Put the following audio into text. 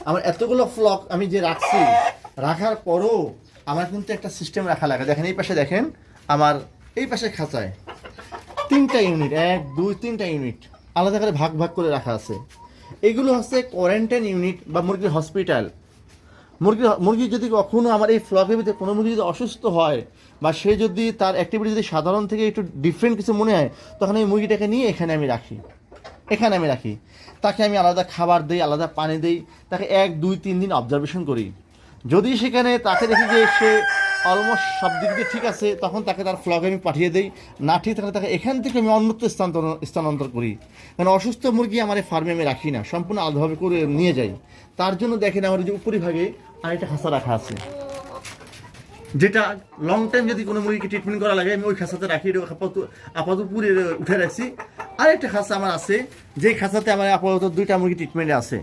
আমার এতগুলো ফ্লক আমি যে রাখছি, রাখার পরও আমার কিন্তু একটা সিস্টেম রাখা লাগে। দেখেন এই পাশে, দেখেন আমার এই পাশে খাঁচায় 3টা ইউনিট, 1 2 3টা ইউনিট আলাদা করে ভাগ ভাগ করে রাখা আছে। এগুলো হচ্ছে কোয়ারেন্টাইন ইউনিট বা মুরগির হসপিটাল। মুরগি যদি কখনো আমার এই ফ্লকের ভিতরে কোনো মুরগি যদি অসুস্থ হয় বা সে যদি তার অ্যাক্টিভিটি যদি সাধারণ থেকে একটু ডিফারেন্ট কিছু মনে হয়, তখন এই মুরগিটাকে নিয়ে এখানে আমি রাখি। তাকে আমি আলাদা খাবার দিই, আলাদা পানি দিই, তাকে 1 2 3 দিন অবজারভেশন করি। যদি সেখানে তাকে দেখি যে সে অলমোস্ট সব দিক দিয়ে ঠিক আছে, তখন তাকে তার ফ্লকে আমি পাঠিয়ে দিই। না ঠিক থাকলে তাকে এখান থেকে আমি অন্যত্র স্থানান্তর করি। কারণ অসুস্থ মুরগি আমার এই ফার্মে আমি রাখি না, সম্পূর্ণ আলাদাভাবে করে নিয়ে যাই। তার জন্য দেখেন আমার যে উপরিভাগে আরেকটা খাঁচা রাখা আছে, যেটা লং টাইম যদি কোনো মুরগিকে ট্রিটমেন্ট করা লাগে আমি ওই খাঁচাতে রাখি। আপাতত পুরে উঠে রাখছি। আরেকটা খাঁচা আমার আছে, যেই খাঁচাতে আমার আপাতত 2টা মুরগি ট্রিটমেন্টে আছে।